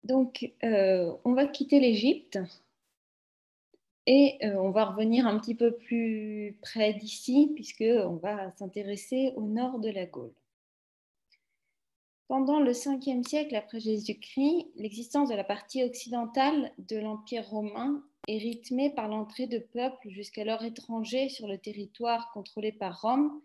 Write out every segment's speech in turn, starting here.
Donc, on va quitter l'Égypte et on va revenir un petit peu plus près d'ici, puisqu'on va s'intéresser au nord de la Gaule. Pendant le 5e siècle après Jésus-Christ, l'existence de la partie occidentale de l'Empire romain est rythmée par l'entrée de peuples jusqu'alors étrangers sur le territoire contrôlé par Rome,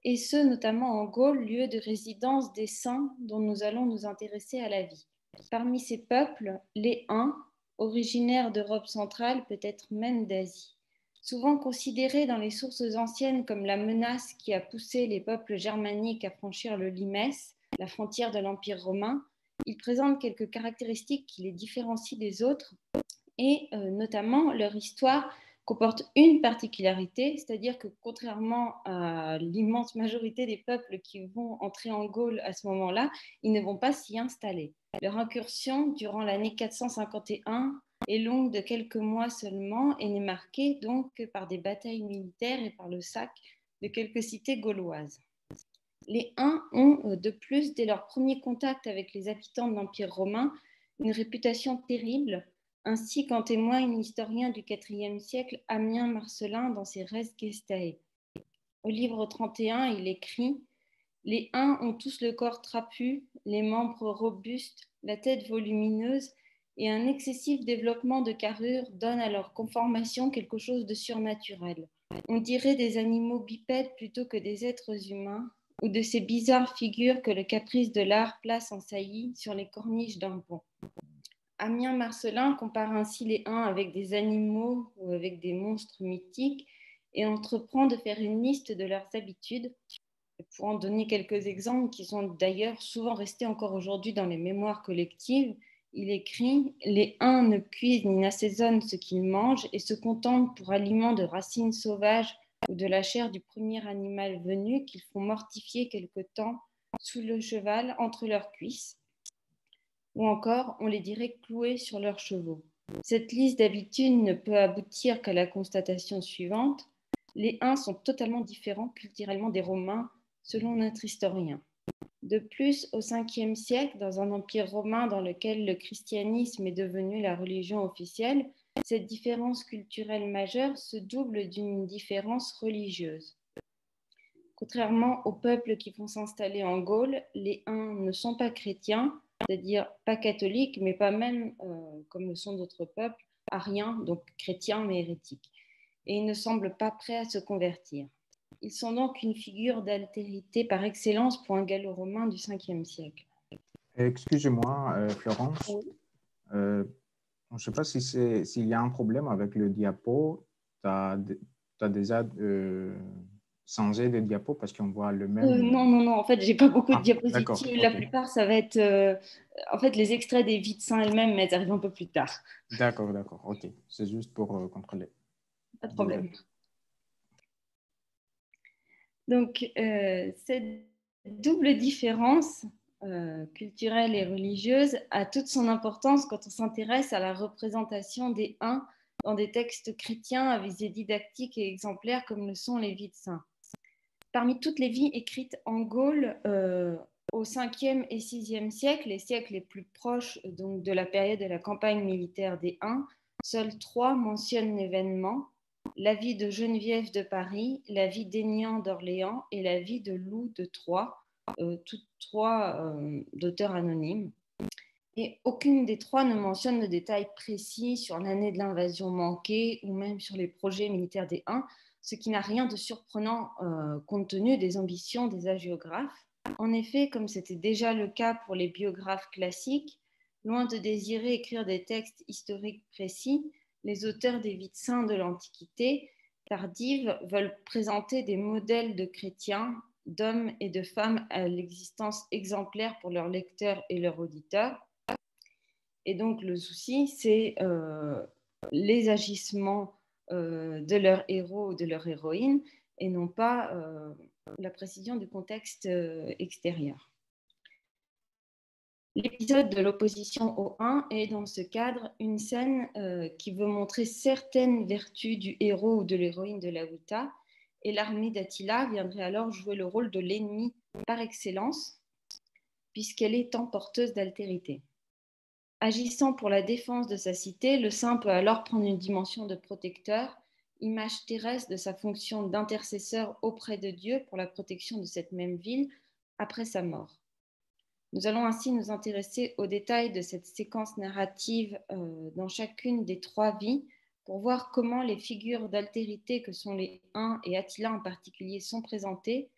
et ce notamment en Gaule, lieu de résidence des saints dont nous allons nous intéresser à la vie. Parmi ces peuples, les Huns, originaires d'Europe centrale, peut-être même d'Asie. Souvent considérés dans les sources anciennes comme la menace qui a poussé les peuples germaniques à franchir le Limès, la frontière de l'Empire romain, ils présentent quelques caractéristiques qui les différencient des autres et notamment leur histoire comporte une particularité, c'est-à-dire que contrairement à l'immense majorité des peuples qui vont entrer en Gaule à ce moment-là, ils ne vont pas s'y installer. Leur incursion durant l'année 451 est longue de quelques mois seulement et n'est marquée donc que par des batailles militaires et par le sac de quelques cités gauloises. Les Huns ont de plus, dès leur premier contact avec les habitants de l'Empire romain, une réputation terrible, ainsi qu'en témoigne l'historien du IVe siècle Ammien Marcellin dans ses Res Gestae. Au livre 31, il écrit « Les Huns ont tous le corps trapu, les membres robustes, la tête volumineuse, et un excessif développement de carrure donne à leur conformation quelque chose de surnaturel. On dirait des animaux bipèdes plutôt que des êtres humains, ou de ces bizarres figures que le caprice de l'art place en saillie sur les corniches d'un pont. » Ammien Marcellin compare ainsi les Huns avec des animaux ou avec des monstres mythiques et entreprend de faire une liste de leurs habitudes, pour en donner quelques exemples qui sont d'ailleurs souvent restés encore aujourd'hui dans les mémoires collectives. Il écrit « Les Huns ne cuisent ni n'assaisonnent ce qu'ils mangent et se contentent pour aliment de racines sauvages ou de la chair du premier animal venu qu'ils font mortifier quelque temps sous le cheval entre leurs cuisses. » Ou encore, on les dirait cloués sur leurs chevaux. Cette liste d'habitudes ne peut aboutir qu'à la constatation suivante. Les Huns sont totalement différents culturellement des Romains, selon notre historien. De plus, au 5e siècle, dans un empire romain dans lequel le christianisme est devenu la religion officielle, cette différence culturelle majeure se double d'une différence religieuse. Contrairement aux peuples qui vont s'installer en Gaule, les Huns ne sont pas chrétiens, c'est-à-dire pas catholiques, mais pas même, comme le sont d'autres peuples, ariens, donc chrétiens mais hérétiques. Et ils ne semblent pas prêts à se convertir. Ils sont donc une figure d'altérité par excellence pour un gallo-romain du 5e siècle. Excusez-moi, Florence. Oui. Je ne sais pas s'il y a un problème avec le diapo. Tu as déjà changé de diapo parce qu'on voit le même. Non. En fait, j'ai pas beaucoup de Ah, d'accord, diapositives. La ok. plupart, ça va être, en fait, les extraits des vies de saints elles-mêmes, mais elles arrivent un peu plus tard. D'accord, ok. C'est juste pour contrôler. Pas de Désolé. problème. Donc, cette double différence culturelle et religieuse a toute son importance quand on s'intéresse à la représentation des Huns dans des textes chrétiens à visée didactique et exemplaire comme le sont les vies de saints. Parmi toutes les vies écrites en Gaule au 5e et 6e siècle, les siècles les plus proches donc, de la période de la campagne militaire des Huns, seuls 3 mentionnent l'événement: la vie de Geneviève de Paris, la vie d'Aignan d'Orléans et la vie de Loup de Troyes, toutes 3 d'auteurs anonymes. Et aucune des 3 ne mentionne de détails précis sur l'année de l'invasion manquée ou même sur les projets militaires des Huns, ce qui n'a rien de surprenant compte tenu des ambitions des hagiographes. En effet, comme c'était déjà le cas pour les biographes classiques, loin de désirer écrire des textes historiques précis, les auteurs des vies de saints de l'Antiquité tardive veulent présenter des modèles de chrétiens, d'hommes et de femmes à l'existence exemplaire pour leurs lecteurs et leurs auditeurs. Et donc, le souci, c'est les agissements de leurs héros ou de leurs héroïnes et non pas la précision du contexte extérieur. L'épisode de l'opposition aux Huns est dans ce cadre une scène qui veut montrer certaines vertus du héros ou de l'héroïne de la Wita, et l'armée d'Attila viendrait alors jouer le rôle de l'ennemi par excellence, puisqu'elle est tant porteuse d'altérité. Agissant pour la défense de sa cité, le saint peut alors prendre une dimension de protecteur, image terrestre de sa fonction d'intercesseur auprès de Dieu pour la protection de cette même ville après sa mort. Nous allons ainsi nous intéresser aux détails de cette séquence narrative dans chacune des 3 vies pour voir comment les figures d'altérité que sont les Huns et Attila en particulier sont présentées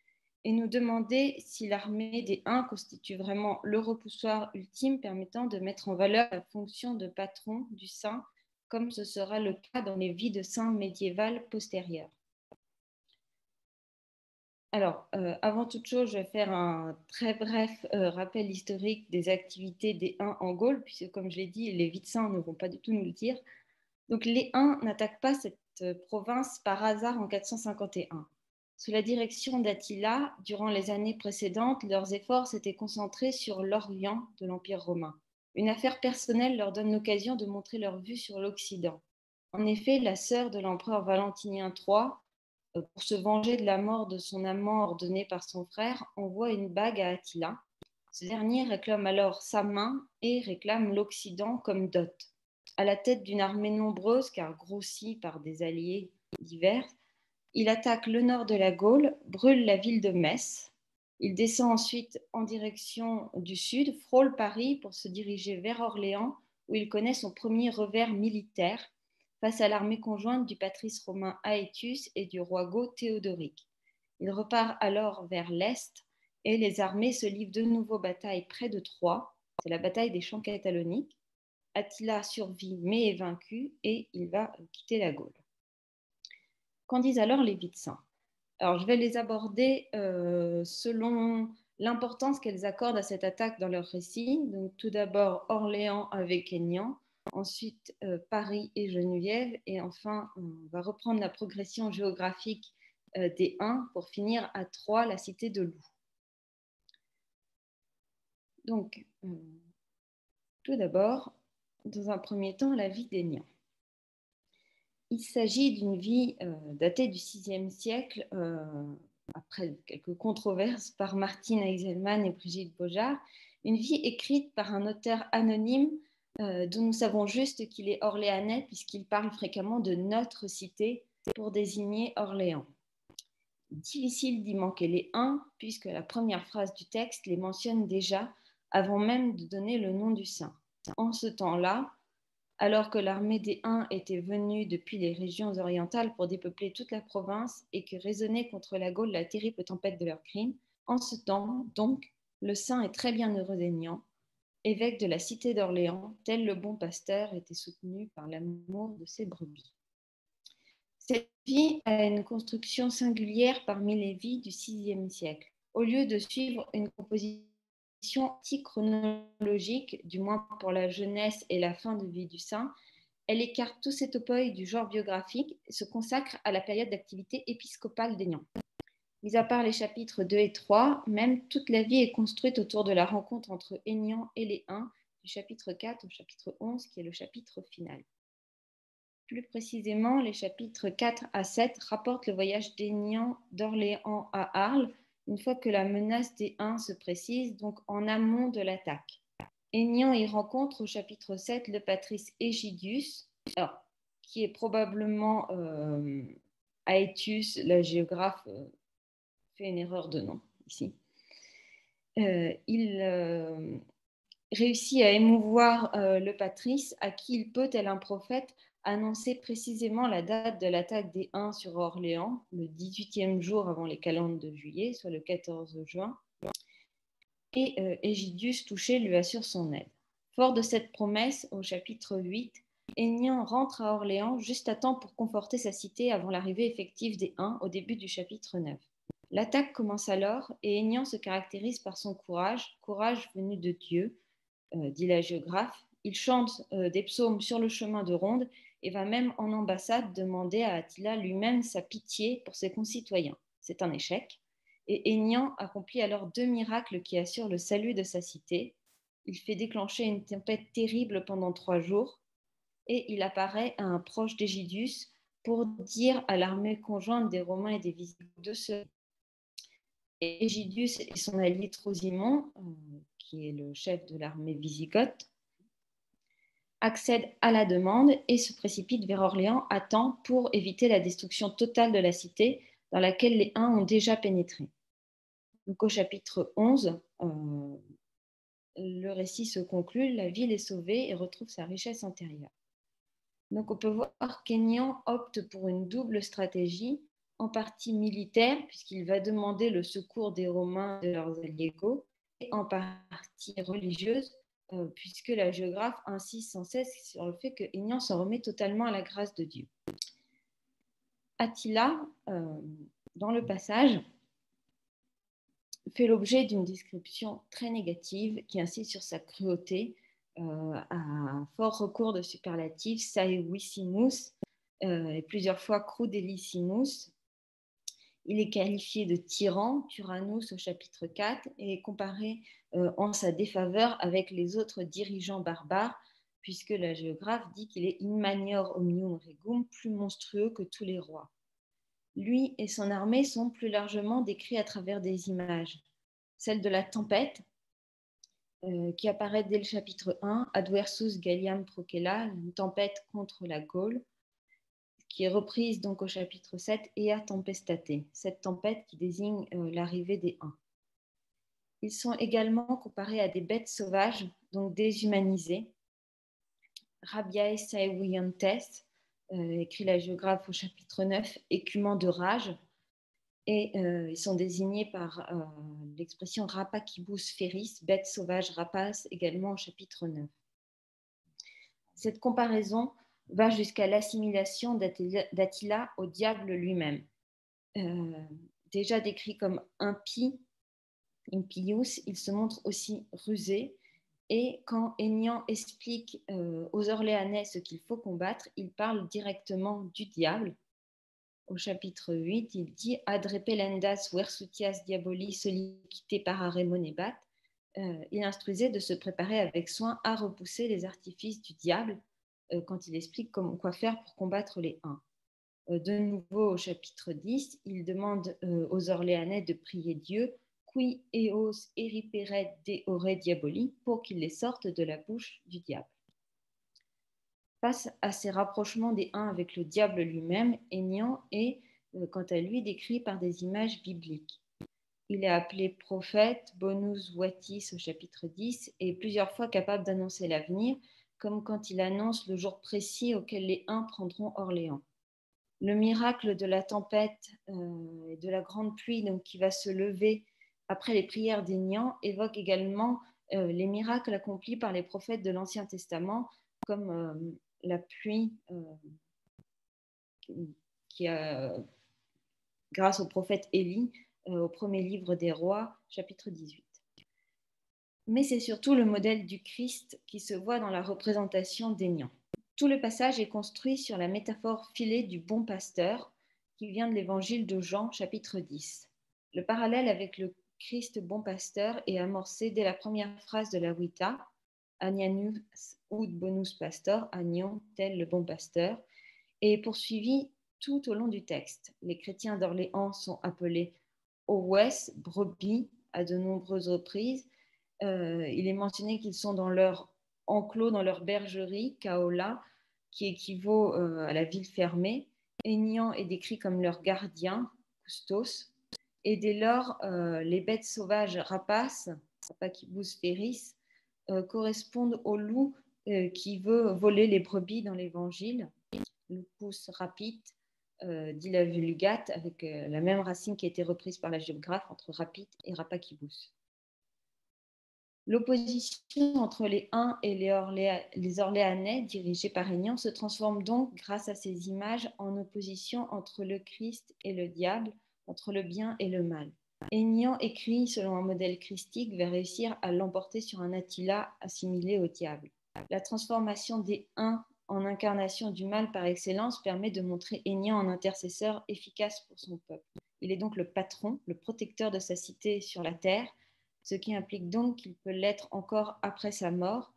et nous demander si l'armée des Huns constitue vraiment le repoussoir ultime permettant de mettre en valeur la fonction de patron du saint, comme ce sera le cas dans les vies de saints médiévales postérieures. Alors, avant toute chose, je vais faire un très bref rappel historique des activités des Huns en Gaule, puisque comme je l'ai dit, les Vite-Saints ne vont pas du tout nous le dire. Donc, les Huns n'attaquent pas cette province par hasard en 451. Sous la direction d'Attila, durant les années précédentes, leurs efforts s'étaient concentrés sur l'Orient de l'Empire romain. Une affaire personnelle leur donne l'occasion de montrer leur vue sur l'Occident. En effet, la sœur de l'empereur Valentinien III, pour se venger de la mort de son amant ordonnée par son frère, envoie une bague à Attila. Ce dernier réclame alors sa main et réclame l'Occident comme dot. À la tête d'une armée nombreuse, car grossie par des alliés divers, il attaque le nord de la Gaule, brûle la ville de Metz. Il descend ensuite en direction du sud, frôle Paris pour se diriger vers Orléans, où il connaît son premier revers militaire face à l'armée conjointe du patrice romain Aetius et du roi goth Théodoric. Il repart alors vers l'est et les armées se livrent de nouveau bataille près de Troie. C'est la bataille des champs cataloniques. Attila survit mais est vaincu et il va quitter la Gaule. Qu'en disent alors les Vite-Saints? Alors, je vais les aborder selon l'importance qu'elles accordent à cette attaque dans leur récit. Donc, tout d'abord, Orléans avec Aignan, ensuite Paris et Geneviève, et enfin, on va reprendre la progression géographique des Huns pour finir à Troyes, la cité de Loup. Donc, tout d'abord, dans un premier temps, la vie d'Aignan. Il s'agit d'une vie datée du VIe siècle, après quelques controverses par Martine Eiselman et Brigitte Bojard, une vie écrite par un auteur anonyme dont nous savons juste qu'il est orléanais puisqu'il parle fréquemment de notre cité pour désigner Orléans. Difficile d'y manquer les Huns puisque la première phrase du texte les mentionne déjà avant même de donner le nom du saint. En ce temps-là, alors que l'armée des Huns était venue depuis les régions orientales pour dépeupler toute la province et que résonnait contre la Gaule la terrible tempête de leurs crimes, en ce temps, donc, le saint est très bien heureux d'Aignan, évêque de la cité d'Orléans, tel le bon pasteur était soutenu par l'amour de ses brebis. Cette vie a une construction singulière parmi les vies du VIe siècle. Au lieu de suivre une composition anti-chronologique, du moins pour la jeunesse et la fin de vie du saint, elle écarte tous ces topoïs du genre biographique et se consacre à la période d'activité épiscopale d'Aignan. Mis à part les chapitres 2 et 3, même toute la vie est construite autour de la rencontre entre Aignan et les Huns, du chapitre 4 au chapitre 11, qui est le chapitre final. Plus précisément, les chapitres 4 à 7 rapportent le voyage d'Aignan d'Orléans à Arles, une fois que la menace des Huns se précise, donc en amont de l'attaque. Aignan y rencontre au chapitre 7 le patrice Égidius, qui est probablement Aetius, le géographe, fait une erreur de nom ici. Il réussit à émouvoir le patrice, à qui il peut, tel un prophète, annoncer précisément la date de l'attaque des Huns sur Orléans, le 18e jour avant les calendes de juillet, soit le 14 juin. Et Égidius, touché, lui assure son aide. Fort de cette promesse, au chapitre 8, Aignan rentre à Orléans juste à temps pour conforter sa cité avant l'arrivée effective des Huns au début du chapitre 9. L'attaque commence alors et Aignan se caractérise par son courage venu de Dieu, dit la géographe. Il chante des psaumes sur le chemin de ronde et va même en ambassade demander à Attila lui-même sa pitié pour ses concitoyens. C'est un échec. Et Aignan accomplit alors 2 miracles qui assurent le salut de sa cité. Il fait déclencher une tempête terrible pendant 3 jours et il apparaît à un proche d'Égidius pour dire à l'armée conjointe des Romains et des Visigoths de se... Égidius et son allié Trosimond, qui est le chef de l'armée visigothe, accède à la demande et se précipite vers Orléans à temps pour éviter la destruction totale de la cité dans laquelle les Huns ont déjà pénétré. Donc, au chapitre 11, le récit se conclut, la ville est sauvée et retrouve sa richesse antérieure. Donc on peut voir qu'Aignan opte pour une double stratégie, en partie militaire, puisqu'il va demander le secours des Romains de leurs alliés goths, et en partie religieuse, puisque la géographe insiste sans cesse sur le fait que Aignan s'en remet totalement à la grâce de Dieu. Attila, dans le passage, fait l'objet d'une description très négative qui insiste sur sa cruauté, à fort recours de superlatifs, saevissimus, et plusieurs fois crudelissimus. Il est qualifié de tyran, tyrannus au chapitre 4, et est comparé en sa défaveur avec les autres dirigeants barbares, puisque la géographe dit qu'il est in manior omnium regum, plus monstrueux que tous les rois. Lui et son armée sont plus largement décrits à travers des images. Celle de la tempête, qui apparaît dès le chapitre 1, Adversus Galliam Procella, une tempête contre la Gaule, qui est reprise donc au chapitre 7, Ea Tempestate, cette tempête qui désigne l'arrivée des Huns. Ils sont également comparés à des bêtes sauvages, donc déshumanisées. Rabiae saeviantes, écrit la géographe au chapitre 9, écumant de rage, et ils sont désignés par l'expression rapacibus feris, bête sauvage rapace, également au chapitre 9. Cette comparaison va jusqu'à l'assimilation d'Attila au diable lui-même. Déjà décrit comme impie, impius, il se montre aussi rusé, et quand Aignan explique aux Orléanais ce qu'il faut combattre, il parle directement du diable. Au chapitre 8, il dit Ad repellendas versutias diaboli sollicite parare monebat. Il instruisait de se préparer avec soin à repousser les artifices du diable quand il explique quoi faire pour combattre les Huns. De nouveau, au chapitre 10, il demande aux Orléanais de prier Dieu qui eos eriperet deore diaboli pour qu'il les sorte de la bouche du diable. Face à ces rapprochements des Huns avec le diable lui-même, Aignan est, quant à lui, décrit par des images bibliques. Il est appelé prophète, bonus voitis au chapitre 10, et plusieurs fois capable d'annoncer l'avenir, comme quand il annonce le jour précis auquel les Huns prendront Orléans. Le miracle de la tempête et de la grande pluie donc, qui va se lever après les prières d'Aignan évoque également les miracles accomplis par les prophètes de l'Ancien Testament, comme la pluie qui a, grâce au prophète Élie, au premier livre des rois, chapitre 18. Mais c'est surtout le modèle du Christ qui se voit dans la représentation d'Aignan. Tout le passage est construit sur la métaphore filée du bon pasteur qui vient de l'évangile de Jean, chapitre 10. Le parallèle avec le Christ bon pasteur est amorcé dès la première phrase de la Vita, Agnanus ut bonus pastor, agnon tel le bon pasteur, et est poursuivi tout au long du texte. Les chrétiens d'Orléans sont appelés oves, brebis, à de nombreuses reprises. Il est mentionné qu'ils sont dans leur enclos, dans leur bergerie, kaola, qui équivaut à la ville fermée. Aignan est décrit comme leur gardien, custos, et dès lors, les bêtes sauvages rapaces, rapacibus feris, correspondent au loup qui veut voler les brebis dans l'évangile. Lupus rapit, dit la Vulgate, avec la même racine qui a été reprise par la géographe entre rapit et rapacibus. L'opposition entre les Huns et les Orléanais, dirigés par Aignan, se transforme donc, grâce à ces images, en opposition entre le Christ et le diable, entre le bien et le mal. Aignan écrit selon un modèle christique va réussir à l'emporter sur un Attila assimilé au diable. La transformation des Huns en incarnation du mal par excellence permet de montrer Aignan en intercesseur efficace pour son peuple. Il est donc le patron, le protecteur de sa cité sur la terre, ce qui implique donc qu'il peut l'être encore après sa mort,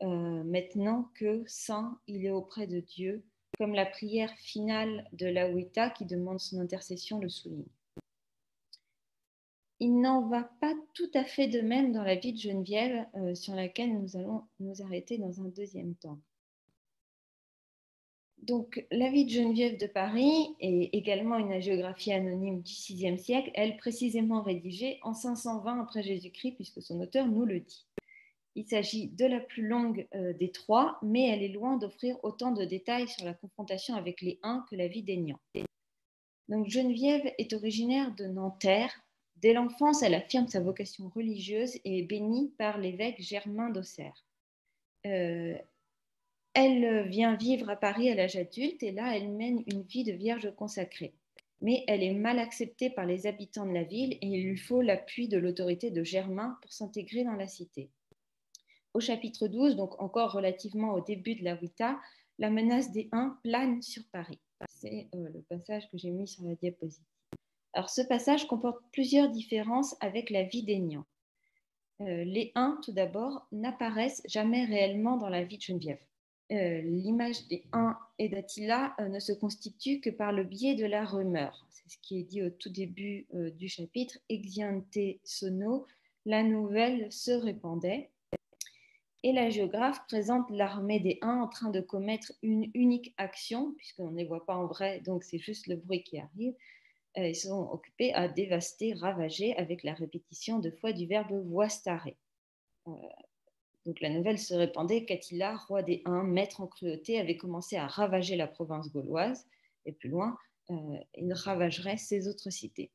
maintenant que saint, il est auprès de Dieu, comme la prière finale de la Vita qui demande son intercession le souligne. Il n'en va pas tout à fait de même dans la vie de Geneviève, sur laquelle nous allons nous arrêter dans un deuxième temps. Donc, la vie de Geneviève de Paris est également une hagiographie anonyme du VIe siècle, elle précisément rédigée en 520 après Jésus-Christ, puisque son auteur nous le dit. Il s'agit de la plus longue des trois, mais elle est loin d'offrir autant de détails sur la confrontation avec les Huns que la vie d'Aignan. Donc, Geneviève est originaire de Nanterre. Dès l'enfance, elle affirme sa vocation religieuse et est bénie par l'évêque Germain d'Auxerre. Elle vient vivre à Paris à l'âge adulte et là, elle mène une vie de vierge consacrée. Mais elle est mal acceptée par les habitants de la ville et il lui faut l'appui de l'autorité de Germain pour s'intégrer dans la cité. Au chapitre 12, donc encore relativement au début de la Vita, la menace des Huns plane sur Paris. C'est le passage que j'ai mis sur la diapositive. Alors, ce passage comporte plusieurs différences avec la vie d'Aignan. Les Huns, tout d'abord, n'apparaissent jamais réellement dans la vie de Geneviève. L'image des Huns et d'Attila ne se constitue que par le biais de la rumeur. C'est ce qui est dit au tout début du chapitre. Exiante sono, la nouvelle se répandait. Et la géographe présente l'armée des Huns en train de commettre une unique action, puisqu'on ne les voit pas en vrai, donc c'est juste le bruit qui arrive. Ils sont occupés à dévaster, ravager, avec la répétition deux fois du verbe voistare. Donc la nouvelle se répandait qu'Attila, roi des Huns, maître en cruauté, avait commencé à ravager la province gauloise, et plus loin, il ravagerait ses autres cités.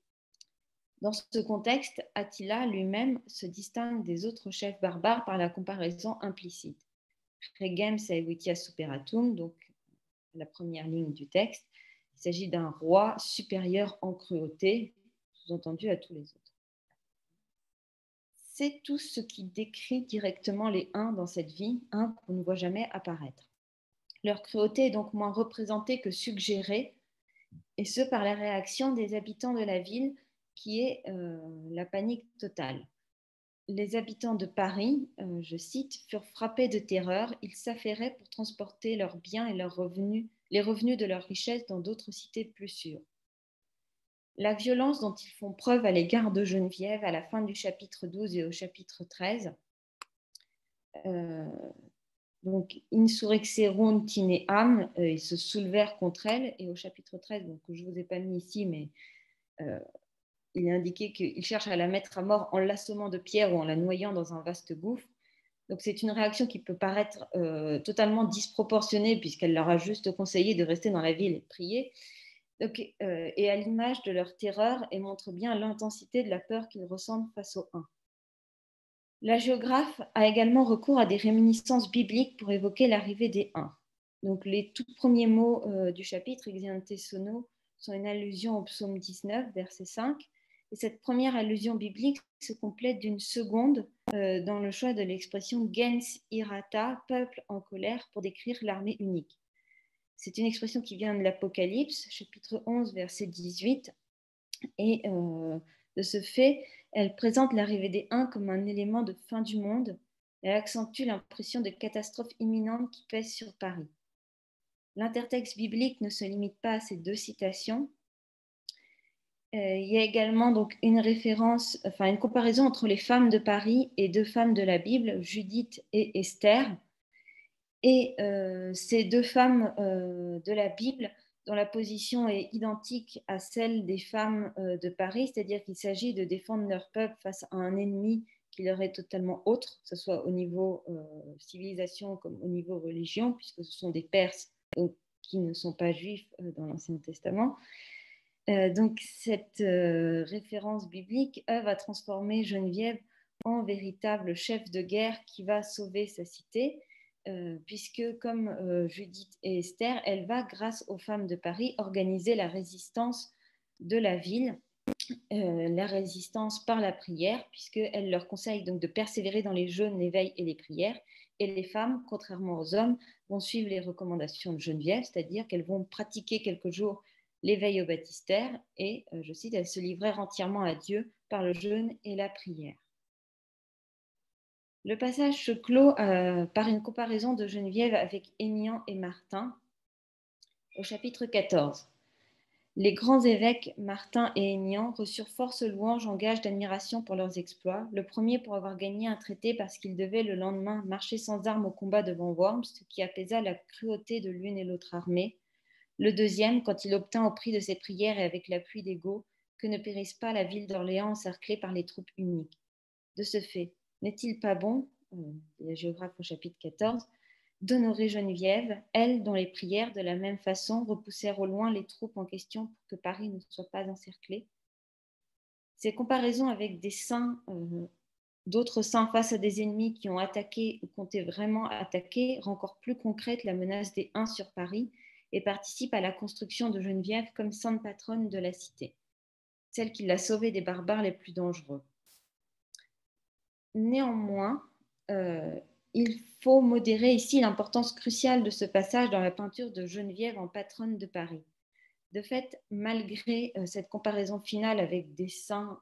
Dans ce contexte, Attila lui-même se distingue des autres chefs barbares par la comparaison implicite. Regem saevitia superatum, donc la première ligne du texte, il s'agit d'un roi supérieur en cruauté, sous-entendu à tous les autres. C'est tout ce qui décrit directement les Huns dans cette vie, qu'on ne voit jamais apparaître. Leur cruauté est donc moins représentée que suggérée, et ce par la réaction des habitants de la ville, qui est la panique totale. Les habitants de Paris, je cite, furent frappés de terreur. Ils s'affairaient pour transporter leurs biens et leurs revenus, les revenus de leurs richesses dans d'autres cités plus sûres. La violence dont ils font preuve à l'égard de Geneviève à la fin du chapitre 12 et au chapitre 13, donc insurrexerunt tineam, ils se soulevèrent contre elle, et au chapitre 13, donc, que je ne vous ai pas mis ici, mais il est indiqué qu'ils cherchent à la mettre à mort en l'assommant de pierres ou en la noyant dans un vaste gouffre. Donc c'est une réaction qui peut paraître totalement disproportionnée puisqu'elle leur a juste conseillé de rester dans la ville et de prier. Donc, et à l'image de leur terreur, elle montre bien l'intensité de la peur qu'ils ressentent face aux Huns. La géographe a également recours à des réminiscences bibliques pour évoquer l'arrivée des Huns. Donc les tout premiers mots du chapitre, Exiante sono, sont une allusion au psaume 19, verset 5. Et cette première allusion biblique se complète d'une seconde dans le choix de l'expression gens irata, peuple en colère, pour décrire l'armée unique. C'est une expression qui vient de l'Apocalypse, chapitre 11, verset 18. Et de ce fait, elle présente l'arrivée des Huns comme un élément de fin du monde. Elle accentue l'impression de catastrophe imminente qui pèse sur Paris. L'intertexte biblique ne se limite pas à ces deux citations. Il y a également donc une comparaison entre les femmes de Paris et deux femmes de la Bible, Judith et Esther. Et ces deux femmes de la Bible, dont la position est identique à celle des femmes de Paris, c'est-à-dire qu'il s'agit de défendre leur peuple face à un ennemi qui leur est totalement autre, que ce soit au niveau civilisation comme au niveau religion, puisque ce sont des Perses donc, qui ne sont pas juifs dans l'Ancien Testament. Donc cette référence biblique va transformer Geneviève en véritable chef de guerre qui va sauver sa cité, puisque comme Judith et Esther, elle va, grâce aux femmes de Paris, organiser la résistance de la ville, la résistance par la prière, puisqu'elle leur conseille donc de persévérer dans les jeûnes, les veilles et les prières. Et les femmes, contrairement aux hommes, vont suivre les recommandations de Geneviève, c'est-à-dire qu'elles vont pratiquer quelques jours l'éveil au baptistère et, je cite, elles se livrèrent entièrement à Dieu par le jeûne et la prière. Le passage se clôt par une comparaison de Geneviève avec Aignan et Martin au chapitre 14. Les grands évêques Martin et Aignan reçurent force louanges en gage d'admiration pour leurs exploits, le premier pour avoir gagné un traité parce qu'il devait le lendemain marcher sans armes au combat devant Worms, ce qui apaisa la cruauté de l'une et l'autre armée. Le deuxième, quand il obtint au prix de ses prières et avec l'appui des Goths, que ne périsse pas la ville d'Orléans encerclée par les troupes uniques. De ce fait, n'est-il pas bon, la géographe au chapitre 14, d'honorer Geneviève, elle dont les prières de la même façon repoussèrent au loin les troupes en question pour que Paris ne soit pas encerclé. Ces comparaisons avec des saints, d'autres saints face à des ennemis qui ont attaqué ou comptaient vraiment attaquer, rend encore plus concrète la menace des Huns sur Paris et participe à la construction de Geneviève comme sainte patronne de la cité, celle qui l'a sauvée des barbares les plus dangereux. Néanmoins, il faut modérer ici l'importance cruciale de ce passage dans la peinture de Geneviève en patronne de Paris. De fait, malgré cette comparaison finale avec des saints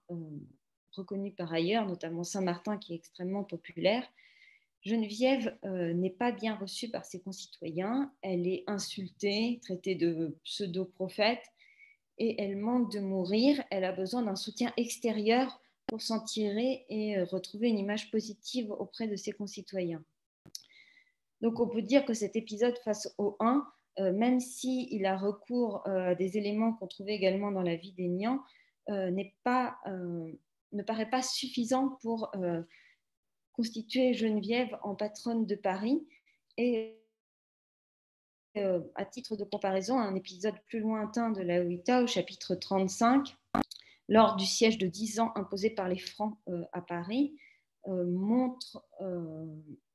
reconnus par ailleurs, notamment Saint-Martin qui est extrêmement populaire, Geneviève n'est pas bien reçue par ses concitoyens, elle est insultée, traitée de pseudo-prophète et elle manque de mourir, elle a besoin d'un soutien extérieur pour s'en tirer et retrouver une image positive auprès de ses concitoyens. Donc on peut dire que cet épisode face au 1, même s'il a recours à des éléments qu'on trouvait également dans la vie d'Aignan, ne paraît pas suffisant pour constituer Geneviève en patronne de Paris. Et à titre de comparaison, un épisode plus lointain de la Laïta, au chapitre 35, lors du siège de 10 ans imposé par les Francs à Paris, montre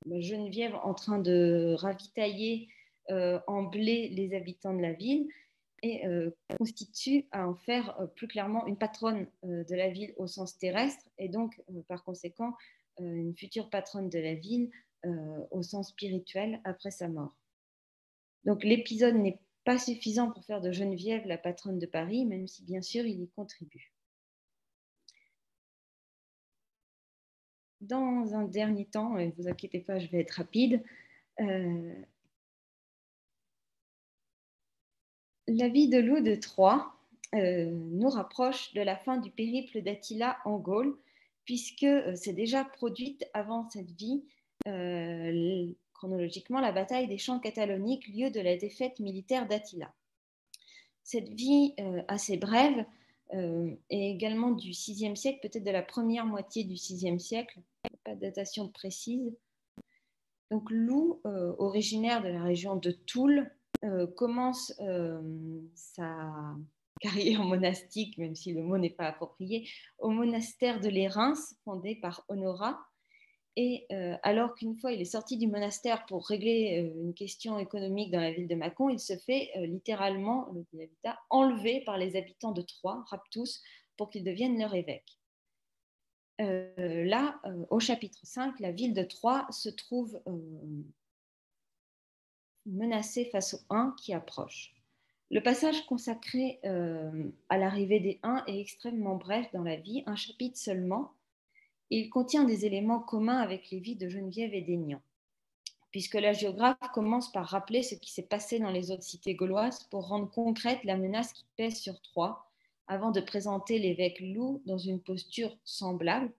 Geneviève en train de ravitailler en blé les habitants de la ville et constitue à en faire plus clairement une patronne de la ville au sens terrestre et donc par conséquent une future patronne de la ville au sens spirituel après sa mort. Donc l'épisode n'est pas suffisant pour faire de Geneviève la patronne de Paris, même si bien sûr il y contribue. Dans un dernier temps, et ne vous inquiétez pas, je vais être rapide, la vie de Loup de Troie nous rapproche de la fin du périple d'Attila en Gaule, puisque c'est déjà produite avant cette vie, chronologiquement, la bataille des champs cataloniques, lieu de la défaite militaire d'Attila. Cette vie assez brève est également du VIe siècle, peut-être de la première moitié du VIe siècle, pas de datation précise. Donc Loup, originaire de la région de Toul, commence sa carrière monastique, même si le mot n'est pas approprié, au monastère de Lérins, fondé par Honorat. Et alors qu'une fois il est sorti du monastère pour régler une question économique dans la ville de Mâcon, il se fait littéralement enlever par les habitants de Troyes, Raptus, pour qu'ils deviennent leur évêque. Là, au chapitre 5, la ville de Troyes se trouve menacée face aux Huns qui approchent. Le passage consacré à l'arrivée des Huns est extrêmement bref dans la vie, un chapitre seulement. Il contient des éléments communs avec les vies de Geneviève et d'Aignan, puisque la géographe commence par rappeler ce qui s'est passé dans les autres cités gauloises pour rendre concrète la menace qui pèse sur Troyes, avant de présenter l'évêque Loup dans une posture semblable.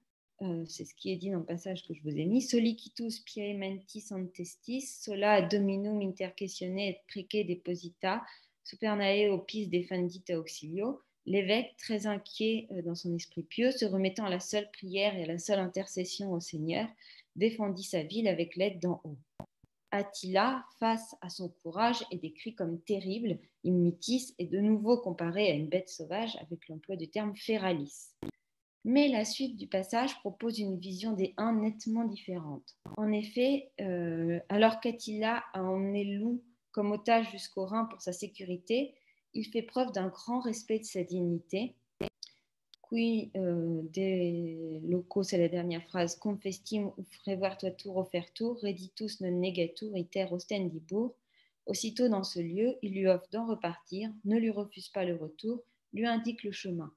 C'est ce qui est dit dans le passage que je vous ai mis. Solicitus piae mentis antestis, sola dominum interquestione et preque deposita, supernae opis defendita auxilio. L'évêque, très inquiet dans son esprit pieux, se remettant à la seule prière et à la seule intercession au Seigneur, défendit sa ville avec l'aide d'en haut. Attila, face à son courage, est décrit comme terrible, immitis, et de nouveau comparé à une bête sauvage avec l'emploi du terme feralis. Mais la suite du passage propose une vision des Huns nettement différente. En effet, alors qu'Attila a emmené Loup comme otage jusqu'au Rhin pour sa sécurité, il fait preuve d'un grand respect de sa dignité. Qui des locaux, c'est la dernière phrase, confestim frevertuatur offertur, reditus non negatur iter ostendibur. Aussitôt dans ce lieu, il lui offre d'en repartir, ne lui refuse pas le retour, lui indique le chemin.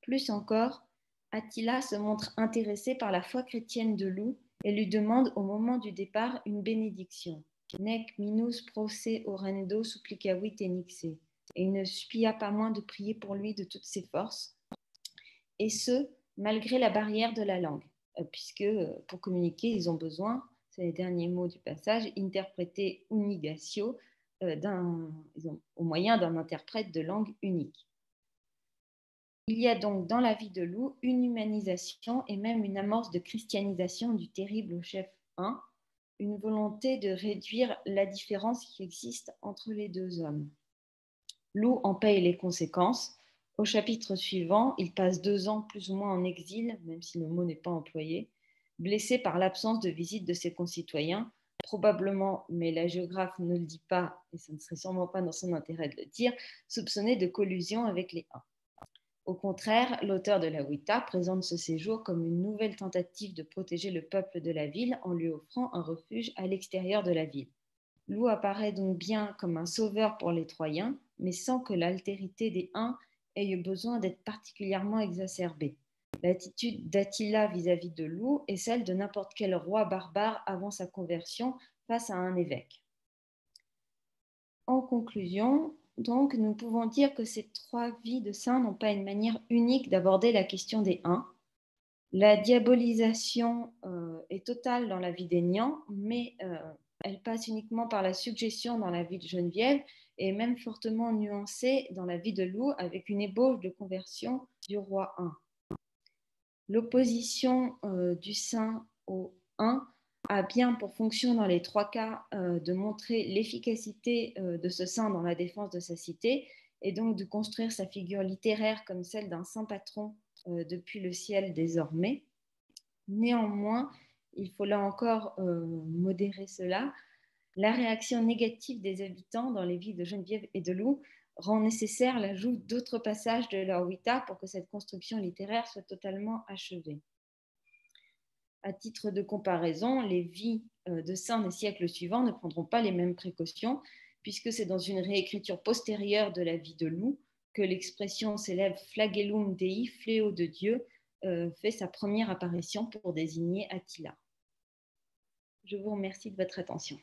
Plus encore, Attila se montre intéressé par la foi chrétienne de Loup et lui demande au moment du départ une bénédiction. Nec minus proce orendo supplicavit enixe. et il ne supplia pas moins de prier pour lui de toutes ses forces, et ce, malgré la barrière de la langue, puisque pour communiquer, ils ont besoin, c'est les derniers mots du passage, interpréter unigatio, au moyen d'un interprète de langue unique. Il y a donc dans la vie de Lou une humanisation et même une amorce de christianisation du terrible chef 1, une volonté de réduire la différence qui existe entre les deux hommes. Lou en paye les conséquences. Au chapitre suivant, il passe 2 ans plus ou moins en exil, même si le mot n'est pas employé, blessé par l'absence de visite de ses concitoyens, probablement, mais la géographe ne le dit pas, et ça ne serait sûrement pas dans son intérêt de le dire, soupçonné de collusion avec les Huns. Au contraire, l'auteur de la Wita présente ce séjour comme une nouvelle tentative de protéger le peuple de la ville en lui offrant un refuge à l'extérieur de la ville. Lou apparaît donc bien comme un sauveur pour les Troyens, mais sans que l'altérité des Huns ait besoin d'être particulièrement exacerbée. L'attitude d'Attila vis-à-vis de Lou est celle de n'importe quel roi barbare avant sa conversion face à un évêque. En conclusion, donc, nous pouvons dire que ces 3 vies de saints n'ont pas une manière unique d'aborder la question des Huns. La diabolisation est totale dans la vie d'Aignan, mais elle passe uniquement par la suggestion dans la vie de Geneviève et même fortement nuancée dans la vie de Lou avec une ébauche de conversion du roi Hun. L'opposition du saint au Hun a bien pour fonction dans les 3 cas de montrer l'efficacité de ce saint dans la défense de sa cité et donc de construire sa figure littéraire comme celle d'un saint patron depuis le ciel désormais. Néanmoins, il faut là encore modérer cela. La réaction négative des habitants dans les vies de Geneviève et de Lou rend nécessaire l'ajout d'autres passages de leur Wita pour que cette construction littéraire soit totalement achevée. À titre de comparaison, les vies de saints des siècles suivants ne prendront pas les mêmes précautions, puisque c'est dans une réécriture postérieure de la vie de Lou que l'expression célèbre flagellum Dei, fléau de Dieu, fait sa première apparition pour désigner Attila. Je vous remercie de votre attention.